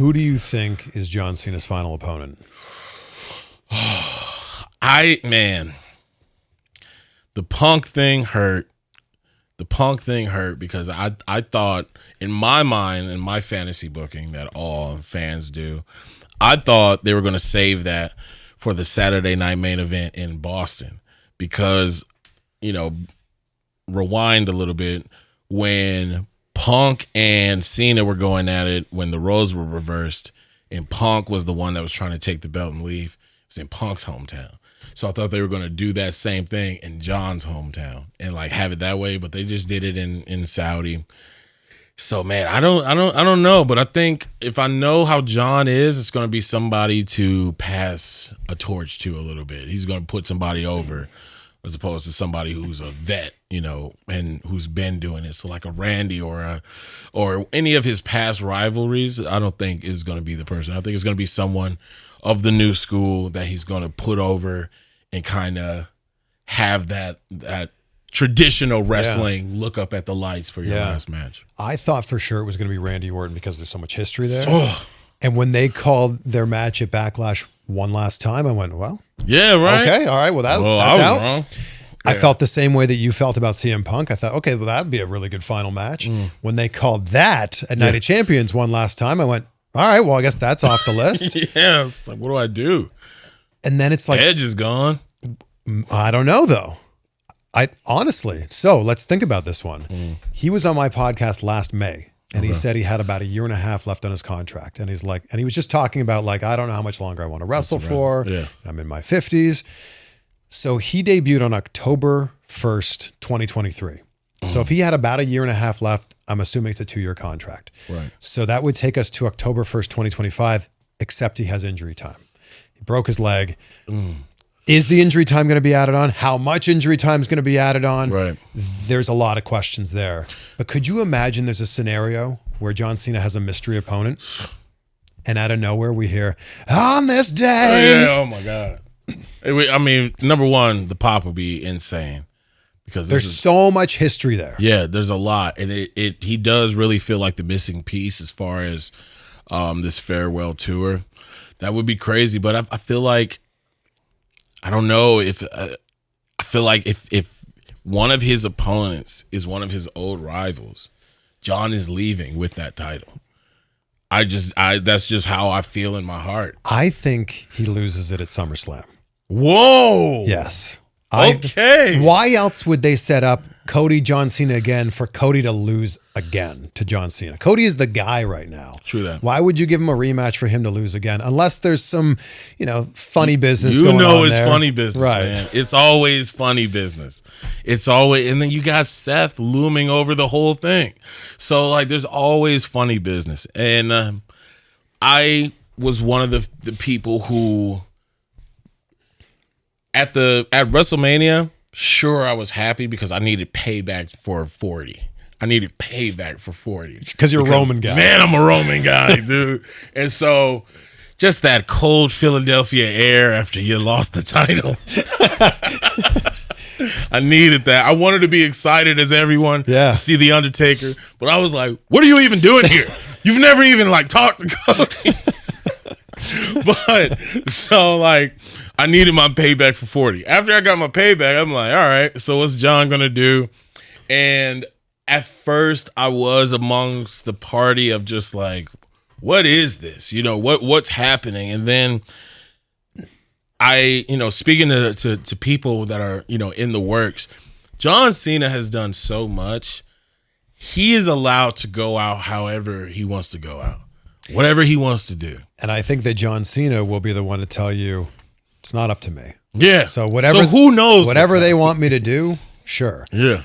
Who do you think is John Cena's final opponent? The Punk thing hurt. The Punk thing hurt because I thought, in my mind, in my fantasy booking that all fans do, I thought they were going to save that for the Saturday night main event in Boston because, rewind a little bit, when Punk and Cena were going at it, when the roles were reversed, and Punk was the one that was trying to take the belt and leave, it was in Punk's hometown. So I thought they were going to do that same thing in John's hometown and have it that way, but they just did it in Saudi. So man, I don't know, but I think if I know how John is, it's going to be somebody to pass a torch to a little bit. He's going to put somebody over as opposed to somebody who's a vet, and who's been doing it. So like a Randy or any of his past rivalries, I don't think is going to be the person. I think it's going to be someone of the new school that he's going to put over and kind of have that traditional wrestling look up at the lights for your last match. I thought for sure it was going to be Randy Orton because there's so much history there. And when they called their match at Backlash one last time, I went, well, yeah, right. Okay, all right, well, that's I was out. Wrong. I felt the same way that you felt about CM Punk. I thought, okay, well, that'd be a really good final match. When they called that at Night of Champions one last time, I went, all right, well, I guess that's off the list. Yeah, it's like, what do I do? And then it's like, Edge is gone. I don't know though. Honestly. So let's think about this one. He was on my podcast last May, and he said he had about a year and a half left on his contract. And he's like, and he was just talking about I don't know how much longer I want to wrestle for. Yeah. I'm in my 50s. So he debuted on October 1st, 2023. So if he had about a year and a half left, I'm assuming it's a 2-year contract. Right. So that would take us to October 1st, 2025, except he has injury time. He broke his leg. Is the injury time going to be added on? How much injury time is going to be added on? Right. There's a lot of questions there. But could you imagine there's a scenario where John Cena has a mystery opponent and out of nowhere we hear, on this day. Oh my God. I mean, number one, the pop would be insane. Because there's so much history there. Yeah, there's a lot. And he does really feel like the missing piece as far as this farewell tour. That would be crazy. But I feel like, I don't know if I feel like if one of his opponents is one of his old rivals, John is leaving with that title. That's just how I feel in my heart. I think he loses it at SummerSlam. Whoa. Yes. Okay. Why else would they set up Cody, John Cena again for Cody to lose again to John Cena? Cody is the guy right now. True that. Why would you give him a rematch for him to lose again? Unless there's some, funny business going on it's there. Funny business, right. Man. It's always funny business. It's always, and then you got Seth looming over the whole thing. So there's always funny business. And I was one of the people who at WrestleMania, sure, I was happy because I needed payback for 40. I needed payback for 40. Because you're a Roman guy. Man, I'm a Roman guy, dude. And so just that cold Philadelphia air after you lost the title. I needed that. I wanted to be excited as everyone to see The Undertaker. But I was like, what are you even doing here? You've never even talked to Cody. But so I needed my payback for 40. After I got my payback, I'm like, all right, so what's John gonna do? And at first I was amongst the party of just what is this? What's happening? And then I, speaking to people that are, in the works, John Cena has done so much. He is allowed to go out however he wants to go out. Whatever he wants to do. And I think that John Cena will be the one to tell you it's not up to me. Yeah. So whatever. So who knows? Whatever they want me to do, sure. Yeah.